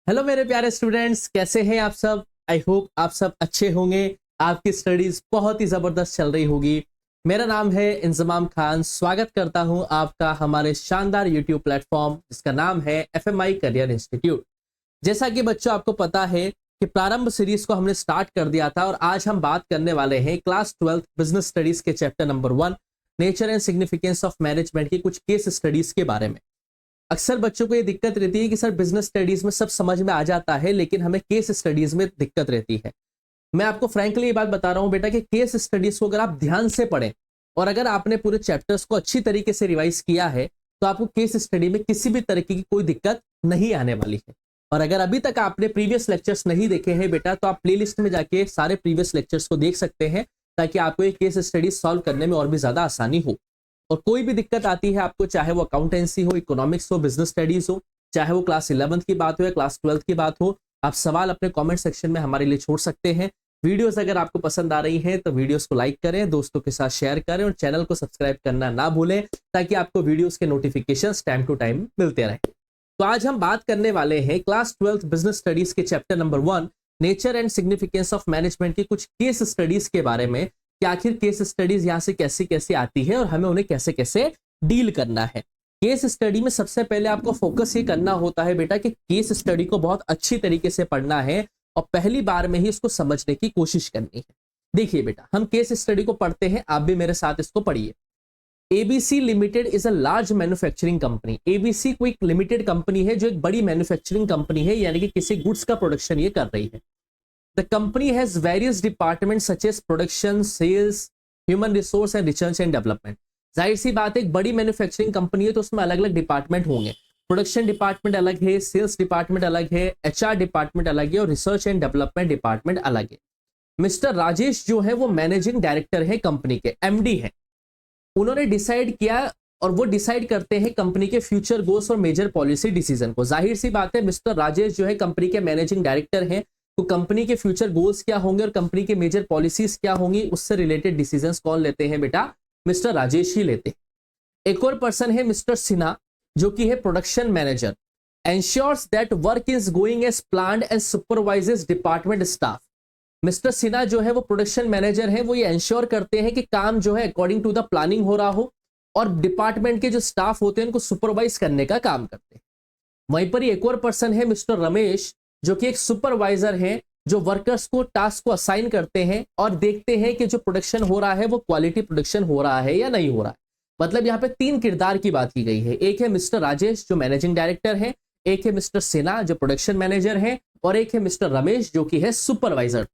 Hello मेरे प्यारे students, कैसे हैं आप सब। आई होप आप सब अच्छे होंगे। आपकी स्टडीज बहुत ही जबरदस्त चल रही होगी। मेरा नाम है इंजमाम खान। स्वागत करता हूं आपका हमारे शानदार यूट्यूब प्लेटफॉर्म जिसका नाम है एफएमआई करियर इंस्टीट्यूट। जैसा कि बच्चों आपको पता है कि प्रारंभ सीरीज को हमने स्टार्ट कर दिया था और आज हम बात करने वाले हैं क्लास 12 बिजनेस स्टडीज के chapter number 1 nature and significance of management की कुछ केस स्टडीज के बारे में। अक्सर बच्चों को ये दिक्कत रहती है कि सर बिजनेस स्टडीज में सब समझ में आ जाता है लेकिन हमें केस स्टडीज में दिक्कत रहती है। मैं आपको फ्रैंकली ये बात बता रहा हूं बेटा कि केस स्टडीज को अगर आप ध्यान से पढ़ें और अगर आपने पूरे चैप्टर्स को अच्छी तरीके से रिवाइज किया है तो आपको केस स्टडी में किसी भी तरीके की कोई दिक्कत नहीं आने वाली है। और अगर अभी तक आपने प्रीवियस लेक्चर्स नहीं देखे हैं बेटा तो आप प्लेलिस्ट में जाके सारे प्रीवियस लेक्चर्स को देख सकते हैं ताकि आपको ये केस स्टडीज सॉल्व करने में और भी ज्यादा आसानी हो। और कोई भी दिक्कत आती है आपको, चाहे वो अकाउंटेंसी हो, इकोनॉमिक्स हो, बिजनेस स्टडीज हो, चाहे वो क्लास 11th की बात हो या क्लास 12th की बात हो, आप सवाल अपने कमेंट सेक्शन में हमारे लिए छोड़ सकते हैं। वीडियोस अगर आपको पसंद आ रही हैं तो वीडियोस को लाइक करें, दोस्तों के साथ शेयर करें और चैनल को सब्सक्राइब करना ना भूलें ताकि आपको वीडियोस के नोटिफिकेशंस टाइम टू टाइम मिलते रहें। तो आज हम बात करने वाले हैं क्लास 12th बिजनेस स्टडीज के chapter number 1 nature and significance of management की कुछ केस स्टडीज के बारे में कि आखिर केस स्टडीज यहाँ से कैसे कैसे आती है और हमें उन्हें कैसे कैसे डील करना है। केस स्टडी में सबसे पहले आपको फोकस ये करना होता है बेटा कि केस स्टडी को बहुत अच्छी तरीके से पढ़ना है और पहली बार में ही इसको समझने की कोशिश करनी है। देखिए बेटा, हम केस स्टडी को पढ़ते हैं, आप भी मेरे साथ इसको पढ़िए। ABC limited is a large manufacturing company. ABC कोई एक लिमिटेड कंपनी है जो एक बड़ी मैन्युफैक्चरिंग कंपनी है, यानी कि किसी गुड्स का प्रोडक्शन ये कर रही है। The company has various departments such as production, sales, human resource and research and development। जाहिर सी बात है, एक बड़ी मैन्युफैक्चरिंग कंपनी है तो उसमें अलग अलग डिपार्टमेंट होंगे। प्रोडक्शन डिपार्टमेंट अलग है, सेल्स डिपार्टमेंट अलग है, एचआर डिपार्टमेंट अलग है और रिसर्च एंड डेवलपमेंट डिपार्टमेंट अलग है। मिस्टर राजेश जो है वो मैनेजिंग डायरेक्टर है, कंपनी के एमडी है। उन्होंने डिसाइड किया और वो डिसाइड करते हैं कंपनी के फ्यूचर गोल्स और मेजर पॉलिसी डिसीजन को। जाहिर सी बात है, मिस्टर राजेश जो है कंपनी के मैनेजिंग डायरेक्टर हैं तो कंपनी के फ्यूचर गोल्स क्या होंगे और कंपनी के मेजर पॉलिसीज क्या होंगी उससे रिलेटेड डिसीजंस कौन लेते हैं बेटा? मिस्टर राजेश ही लेते हैं। एक और पर्सन है मिस्टर सिन्हा जो कि है production manager. Ensures that work is going as planned and supervises department staff. Mister Sinha जो है वो प्रोडक्शन मैनेजर है, वो ये एंश्योर करते हैं कि काम जो है अकॉर्डिंग टू द प्लानिंग हो रहा हो और डिपार्टमेंट के जो स्टाफ होते हैं उनको सुपरवाइज करने का काम करते हैं। वहीं पर एक और पर्सन है मिस्टर रमेश जो कि एक सुपरवाइजर है जो वर्कर्स को टास्क को असाइन करते हैं और देखते हैं कि जो प्रोडक्शन हो रहा है वो क्वालिटी प्रोडक्शन हो रहा है या नहीं हो रहा है। मतलब यहाँ पे 3 किरदार की बात की गई है। एक है मिस्टर राजेश जो मैनेजिंग डायरेक्टर है, एक है मिस्टर सिन्हा जो प्रोडक्शन मैनेजर है और एक है मिस्टर रमेश जो कि है सुपरवाइजर।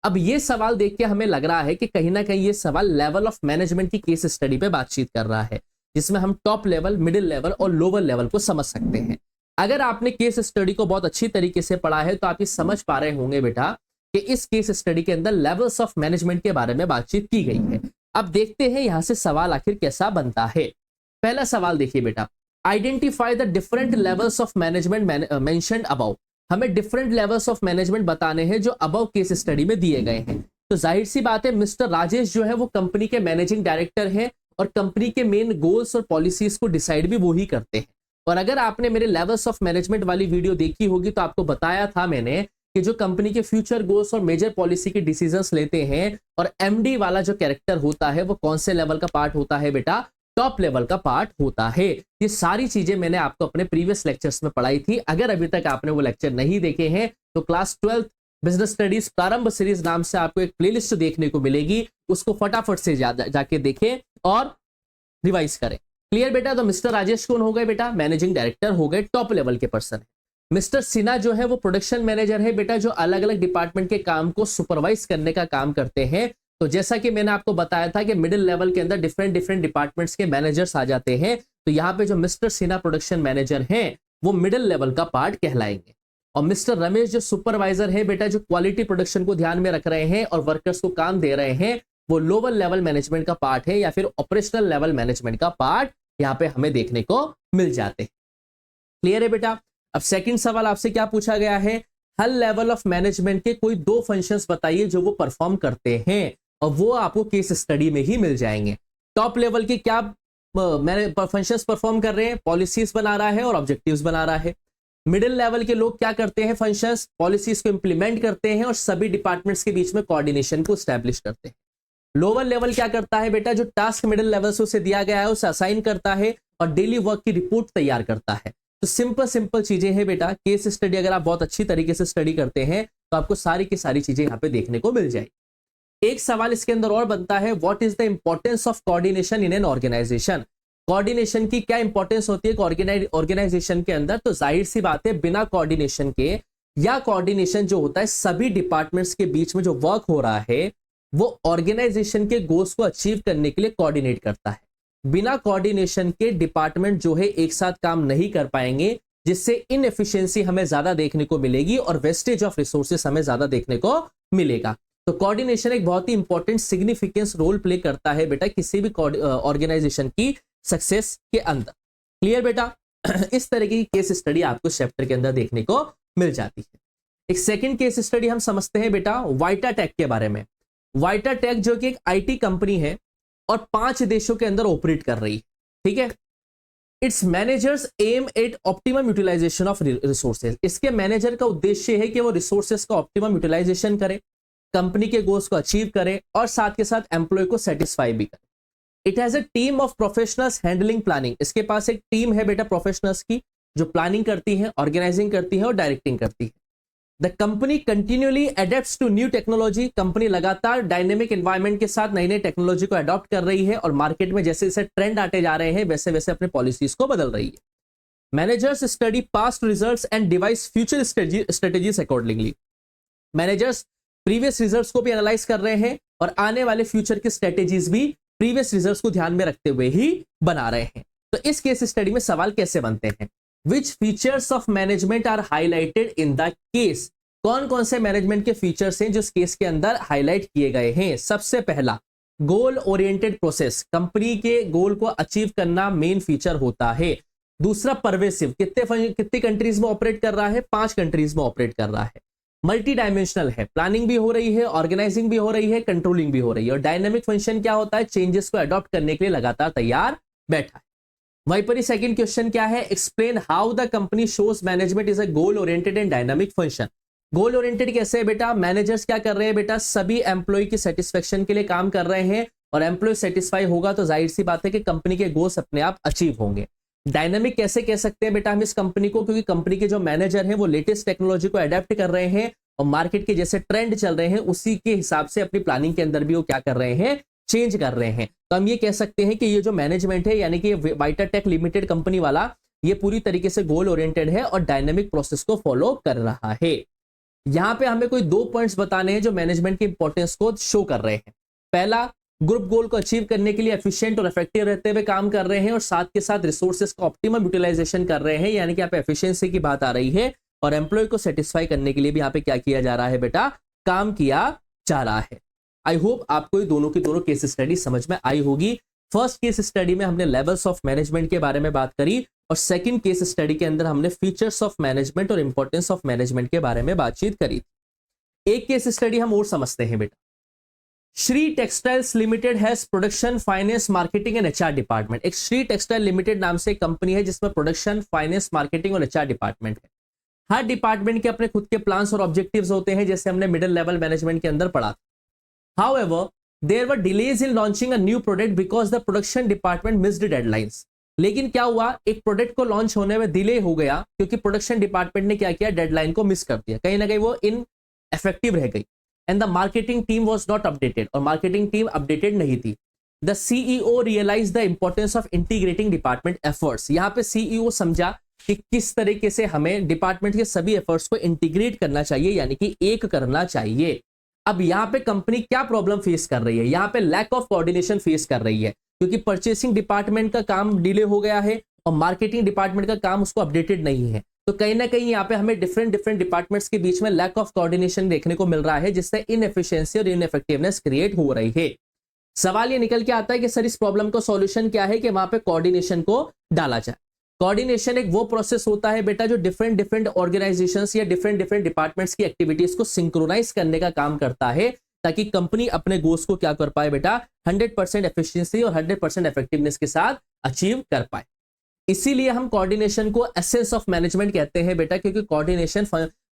अब ये सवाल देख के हमें लग रहा है कि कहीं ना कहीं ये सवाल लेवल ऑफ मैनेजमेंट की केस स्टडी पे बातचीत कर रहा है जिसमें हम टॉप लेवल, मिडिल लेवल और लोअर लेवल को समझ सकते हैं। अगर आपने केस स्टडी को बहुत अच्छी तरीके से पढ़ा है तो आप ये समझ पा रहे होंगे बेटा कि इस केस स्टडी के अंदर लेवल्स ऑफ मैनेजमेंट के बारे में बातचीत की गई है। अब देखते हैं यहां से सवाल आखिर कैसा बनता है। पहला सवाल देखिए बेटा, identify the different levels of management mentioned above. हमें डिफरेंट लेवल्स ऑफ मैनेजमेंट बताने हैं जो अबव केस स्टडी में दिए गए हैं। तो जाहिर सी बात है, मिस्टर राजेश जो है वो कंपनी के मैनेजिंग डायरेक्टर है और कंपनी के मेन गोल्स और पॉलिसीज को डिसाइड भी वो ही करते हैं। और अगर आपने मेरे लेवल्स ऑफ मैनेजमेंट वाली वीडियो देखी होगी तो आपको बताया था मैंने कि जो कंपनी के फ्यूचर गोल्स और मेजर पॉलिसी के डिसीजंस लेते हैं और एमडी वाला जो कैरेक्टर होता है वो कौन से लेवल का पार्ट होता है बेटा? टॉप लेवल का पार्ट होता है। ये सारी चीजें मैंने आपको अपने प्रीवियस लेक्चर्स में पढ़ाई थी। अगर अभी तक आपने वो लेक्चर नहीं देखे हैं तो क्लास 12 बिजनेस स्टडीज प्रारंभ सीरीज नाम से आपको एक प्लेलिस्ट देखने को मिलेगी, उसको फटाफट से जाके देखें और रिवाइज करें। क्लियर बेटा? तो मिस्टर राजेश कौन हो गए बेटा? मैनेजिंग डायरेक्टर हो गए, टॉप लेवल के पर्सन है। मिस्टर सिन्हा जो है वो प्रोडक्शन मैनेजर है बेटा, जो अलग अलग डिपार्टमेंट के काम को सुपरवाइज करने का काम करते हैं। तो जैसा कि मैंने आपको बताया था कि मिडिल लेवल के अंदर डिफरेंट डिफरेंट डिपार्टमेंट्स के मैनेजर्स आ जाते हैं, तो यहाँ पे जो मिस्टर सिन्हा प्रोडक्शन मैनेजर हैं वो मिडिल लेवल का पार्ट कहलाएंगे। और मिस्टर रमेश जो सुपरवाइजर है बेटा, जो क्वालिटी प्रोडक्शन को ध्यान में रख रहे हैं और वर्कर्स को काम दे रहे हैं, वो लोअर लेवल मैनेजमेंट का पार्ट है या फिर ऑपरेशनल लेवल मैनेजमेंट का पार्ट यहाँ पे हमें देखने को मिल जाते हैं। क्लियर है बेटा? अब सेकंड सवाल आपसे क्या पूछा गया है? हर लेवल ऑफ मैनेजमेंट के कोई 2 फंक्शंस बताइए जो वो परफॉर्म करते हैं और वो आपको केस स्टडी में ही मिल जाएंगे। टॉप लेवल के क्या फंक्शंस परफॉर्म कर रहे हैं? पॉलिसीज बना रहा है और ऑब्जेक्टिव्स बना रहा है। मिडिल लेवल के लोग क्या करते हैं, फंक्शंस पॉलिसीज को इंप्लीमेंट करते हैं और सभी डिपार्टमेंट्स के बीच में कोऑर्डिनेशन को स्टैब्लिश करते हैं। लोअर लेवल क्या करता है बेटा, जो टास्क मिडिल लेवल से उसे दिया गया है उसे असाइन करता है और डेली वर्क की रिपोर्ट तैयार करता है। तो सिंपल सिंपल चीजें हैं बेटा। केस स्टडी अगर आप बहुत अच्छी तरीके से स्टडी करते हैं तो आपको सारी की सारी चीजें यहाँ पे देखने को मिल जाएगी। एक सवाल इसके अंदर और बनता है, what is the importance of coordination in an organisation. Coordination की क्या इंपॉर्टेंस होती है ऑर्गेनाइजेशन के अंदर। तो जाहिर सी बात है, बिना कोऑर्डिनेशन के या कोऑर्डिनेशन जो होता है सभी डिपार्टमेंट्स के बीच में जो वर्क हो रहा है वो ऑर्गेनाइजेशन के गोल्स को अचीव करने के लिए कोऑर्डिनेट करता है। बिना कोऑर्डिनेशन के डिपार्टमेंट जो है एक साथ काम नहीं कर पाएंगे, जिससे इनएफिशिएंसी हमें ज्यादा देखने को मिलेगी और वेस्टेज ऑफ रिसोर्सेस हमें ज्यादा देखने को मिलेगा। तो कोऑर्डिनेशन एक बहुत ही इंपॉर्टेंट सिग्निफिकेंस रोल प्ले करता है बेटा किसी भी ऑर्गेनाइजेशन की सक्सेस के अंदर। क्लियर बेटा। इस तरह की केस स्टडी आपको चैप्टर के अंदर देखने को मिल जाती है। एक सेकंड केस स्टडी हम समझते हैं बेटा वाइटाटेक के बारे में। वाइटाटेक जो कि एक आईटी कंपनी है और 5 देशों के अंदर ऑपरेट कर रही है, ठीक है। It's managers aim at optimum utilisation of resources. इसके मैनेजर का उद्देश्य है कि वो रिसोर्सेज का ऑप्टिमम यूटिलाइजेशन करे, कंपनी के गोल्स को अचीव करे और साथ के साथ एम्प्लॉय को सेटिस्फाई भी करे। It has a team of professionals handling planning. इसके पास एक टीम है बेटा प्रोफेशनल्स की जो प्लानिंग करती है, ऑर्गेनाइजिंग करती है और डायरेक्टिंग करती है। The company continuously adapts to new technology. Company लगातार डायनेमिक एनवायरनमेंट के साथ नई नई टेक्नोलॉजी को अडॉप्ट कर रही है और मार्केट में जैसे जैसे ट्रेंड आते जा रहे हैं वैसे वैसे अपने पॉलिसीज को बदल रही है। Managers study past results and device future strategies accordingly. Managers previous results को भी एनालाइज कर रहे हैं और आने वाले फ्यूचर की स्ट्रेटेजीज भी प्रीवियस रिजल्ट्स को ध्यान में रखते हुए ही बना रहे हैं। तो इस केस स्टडी में सवाल कैसे बनते हैं, which features of management are highlighted in the case. कौन कौन से मैनेजमेंट के फीचर्स हैं जो इस केस के अंदर हाईलाइट किए गए हैं। सबसे पहला गोल ओरिएंटेड प्रोसेस, कंपनी के गोल को अचीव करना मेन फीचर होता है। दूसरा परवेसिव, कितने कंट्रीज में ऑपरेट कर रहा है, 5 कंट्रीज में ऑपरेट कर रहा है। मल्टी डायमेंशनल है, प्लानिंग भी हो रही है, ऑर्गेनाइजिंग भी हो रही है, कंट्रोलिंग भी हो रही है। और डायनेमिक फंक्शन क्या होता है, चेंजेस को अडॉप्ट करने के लिए लगातार तैयार बैठा है। वहीं पर ही सेकंड क्वेश्चन क्या है, explain how the company shows management is a goal oriented and dynamic function. Goal oriented कैसे है बेटा, मैनेजर्स क्या कर रहे हैं बेटा, सभी एम्प्लॉय की सेटिस्फेक्शन के लिए काम कर रहे हैं और एम्प्लॉय सेटिस्फाई होगा तो जाहिर सी बात है कि कंपनी के गोल्स अपने आप अचीव होंगे। डायनामिक कैसे कह सकते हैं बेटा हम इस कंपनी को, क्योंकि कंपनी के जो मैनेजर हैं वो लेटेस्ट टेक्नोलॉजी को अडेप्ट कर रहे हैं और मार्केट के जैसे ट्रेंड चल रहे हैं उसी के हिसाब से अपनी प्लानिंग के अंदर भी वो क्या कर रहे हैं, चेंज कर रहे हैं। तो हम ये कह सकते हैं कि ये जो मैनेजमेंट है यानी कि वाइटाटेक लिमिटेड कंपनी वाला, ये पूरी तरीके से गोल ओरिएंटेड है और डायनामिक प्रोसेस को फॉलो कर रहा है। यहां पे हमें कोई 2 पॉइंट्स बताने हैं जो मैनेजमेंट की इंपॉर्टेंस को शो कर रहे हैं। पहला, ग्रुप गोल को अचीव करने के लिए एफिशिएंट और इफेक्टिव रहते हुए काम कर रहे हैं और साथ के साथ रिसोर्सेज का ऑप्टिमम यूटिलाइजेशन कर रहे हैं, यानी कि यहाँ पे एफिशिएंसी की बात आ रही है और एम्प्लॉय को सेटिस्फाई करने के लिए भी यहाँ पे क्या किया जा रहा है बेटा, काम किया जा रहा है। आई होप आपको ये दोनों की दोनों केस स्टडी समझ में आई होगी। फर्स्ट केस स्टडी में हमने लेवल्स ऑफ मैनेजमेंट के बारे में बात करी और सेकंड केस स्टडी के अंदर हमने फीचर्स ऑफ मैनेजमेंट और इंपॉर्टेंस ऑफ मैनेजमेंट के बारे में बातचीत करी। एक केस स्टडी हम और समझते हैं बेटा। Shri textiles limited has production, finance, marketing and HR department. एक श्री टेक्सटाइल लिमिटेड नाम से एक कंपनी है जिसमें प्रोडक्शन, फाइनेंस, मार्केटिंग और एचआर डिपार्टमेंट है। हर डिपार्टमेंट के अपने खुद के प्लान्स और ऑब्जेक्टिव्स होते हैं, जैसे हमने मिडिल लेवल मैनेजमेंट के अंदर पढ़ा। However, there were delays in launching a new product because the production department missed deadlines. लेकिन क्या हुआ, एक प्रोडक्ट को लॉन्च होने में डिले हो गया क्योंकि प्रोडक्शन डिपार्टमेंट ने क्या किया, डेडलाइन को मिस कर दिया, कहीं ना कहीं वो इन इफेक्टिव रह गई। And the marketing team was not updated, और मार्केटिंग टीम अपडेटेड नहीं थी। The CEO realise the importance of integrating department efforts. यहाँ पे सीईओ समझा कि किस तरीके से हमें डिपार्टमेंट के सभी एफर्ट्स को इंटीग्रेट करना चाहिए, यानी कि एक करना चाहिए। अब यहाँ पे कंपनी क्या प्रॉब्लम फेस कर रही है, यहाँ पे लैक ऑफ कोऑर्डिनेशन फेस कर रही है क्योंकि परचेसिंग डिपार्टमेंट का काम डिले हो गया है और मार्केटिंग डिपार्टमेंट का काम उसको अपडेटेड नहीं है। तो कहीं ना कहीं यहाँ पे हमें डिफरेंट डिपार्टमेंट्स के बीच में लैक ऑफ कोऑर्डिनेशन देखने को मिल रहा है, जिससे इनएफिशिएंसी और इनइफेक्टिवनेस क्रिएट हो रही है। सवाल ये निकल के आता है कि सर इस प्रॉब्लम का सॉल्यूशन क्या है कि वहां पे कोऑर्डिनेशन को डाला जाए। कोऑर्डिनेशन एक वो प्रोसेस होता है बेटा जो डिफरेंट ऑर्गेनाइजेशंस या डिफरेंट डिपार्टमेंट्स की एक्टिविटीज को सिंक्रोनाइज करने का काम करता है, ताकि कंपनी अपने गोल्स को क्या कर पाए बेटा, 100% एफिशिएंसी और 100% इफेक्टिवनेस के साथ अचीव कर पाए। इसीलिए हम कोऑर्डिनेशन को एसेंस ऑफ मैनेजमेंट कहते हैं बेटा, क्योंकि कोऑर्डिनेशन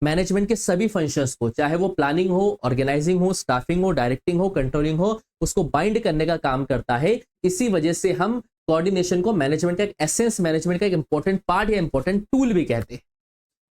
मैनेजमेंट के सभी फंक्शंस को, चाहे वो प्लानिंग हो, ऑर्गेनाइजिंग हो, स्टाफिंग हो, डायरेक्टिंग हो, कंट्रोलिंग हो, उसको बाइंड करने का काम करता है। इसी वजह से हम कोऑर्डिनेशन को मैनेजमेंट का एक एसेंस, मैनेजमेंट का एक इंपॉर्टेंट पार्ट या इंपॉर्टेंट टूल भी कहते हैं।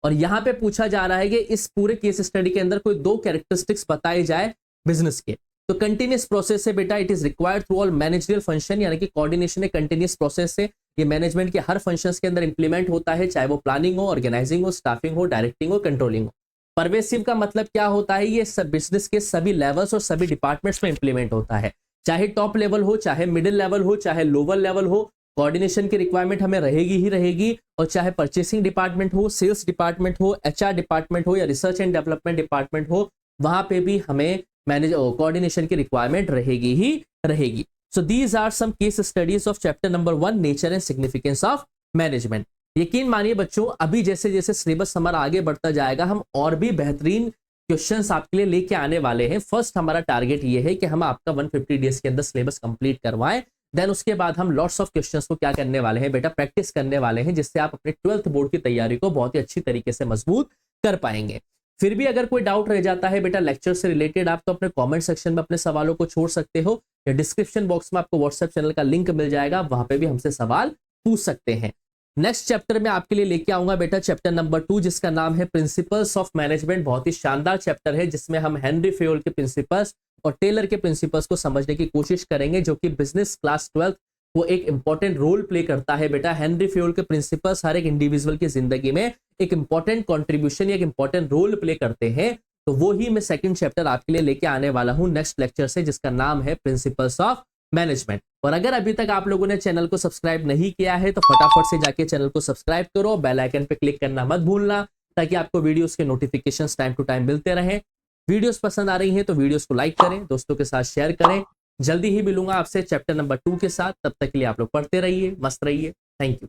और यहां पे पूछा जा रहा है कि इस पूरे केस स्टडी के अंदर कोई 2 कैरेक्टरिस्टिक्स बताए जाए बिजनेस के। तो कंटिन्यूस प्रोसेस है बेटा, it is required through all managerial function, यानी कि कोऑर्डिनेशन एक कंटिन्यूस प्रोसेस है, ये मैनेजमेंट के हर फंक्शंस के अंदर इंप्लीमेंट होता है, चाहे वो प्लानिंग हो, ऑर्गेनाइजिंग हो, स्टाफिंग हो, डायरेक्टिंग हो, कंट्रोलिंग हो। परवेसिव का मतलब क्या होता है, ये सब बिजनेस के सभी लेवल्स और सभी डिपार्टमेंट्स में इंप्लीमेंट होता है, चाहे टॉप लेवल हो, चाहे मिडिल लेवल हो, चाहे लोअर लेवल हो, कोऑर्डिनेशन की रिक्वायरमेंट हमें रहेगी ही रहेगी। और चाहे परचेसिंग डिपार्टमेंट हो, सेल्स डिपार्टमेंट हो, एचआर डिपार्टमेंट हो या रिसर्च एंड डेवलपमेंट डिपार्टमेंट हो, वहां पे भी हमें कोऑर्डिनेशन की रिक्वायरमेंट रहेगी ही रहेगी। So these are some case studies of chapter number 1, nature and significance of management. यकीन मानिए बच्चों, अभी जैसे जैसे सिलेबस हमारा आगे बढ़ता जाएगा, हम और भी बेहतरीन क्वेश्चंस आपके लिए लेके आने वाले हैं। फर्स्ट हमारा टारगेट ये है कि हम आपका 150 डेज के अंदर सिलेबस कंप्लीट करवाएं। देन उसके बाद हम लॉट्स ऑफ क्वेश्चंस को क्या करने वाले हैं बेटा, प्रैक्टिस करने वाले हैं, जिससे आप अपने 12th बोर्ड की तैयारी को बहुत ही अच्छी तरीके से मजबूत कर पाएंगे। फिर भी अगर कोई डाउट रह जाता है बेटा लेक्चर से रिलेटेड, आप तो अपने कमेंट सेक्शन में अपने सवालों को छोड़ सकते हो, या डिस्क्रिप्शन बॉक्स में आपको व्हाट्सएप चैनल का लिंक मिल जाएगा, वहां पे भी हमसे सवाल पूछ सकते हैं। नेक्स्ट चैप्टर में आपके लिए लेके आऊंगा बेटा चैप्टर नंबर 2, जिसका नाम है प्रिंसिपल्स ऑफ मैनेजमेंट। बहुत ही शानदार चैप्टर है, जिसमें हम हेनरी फेयोल के प्रिंसिपल्स और टेलर के प्रिंसिपल्स को समझने की कोशिश करेंगे, जो कि बिजनेस क्लास 12 वो एक इंपॉर्टेंट रोल प्ले करता है बेटा। हेनरी फेयोल के प्रिंसिपल्स हर एक इंडिविजुअल की जिंदगी में एक इंपॉर्टेंट कंट्रीब्यूशन या एक इंपॉर्टेंट रोल प्ले करते हैं। तो वो ही मैं सेकंड चैप्टर आपके लिए लेके आने वाला हूं नेक्स्ट लेक्चर से, जिसका नाम है प्रिंसिपल्स ऑफ मैनेजमेंट। और अगर अभी तक आप लोगों ने चैनल को सब्सक्राइब नहीं किया है तो फटाफट से जाके चैनल को सब्सक्राइब करो, बेल आइकन पे क्लिक करना मत भूलना, ताकि आपको वीडियोस के नोटिफिकेशंस टाइम टू टाइम मिलते रहें। वीडियोस पसंद आ रही हैं तो वीडियोस को लाइक करें, दोस्तों के साथ शेयर करें। जल्दी ही मिलूंगा आपसे चैप्टर नंबर 2 के साथ, तब तक के लिए आप लोग पढ़ते रहिए, मस्त रहिए। Thank you.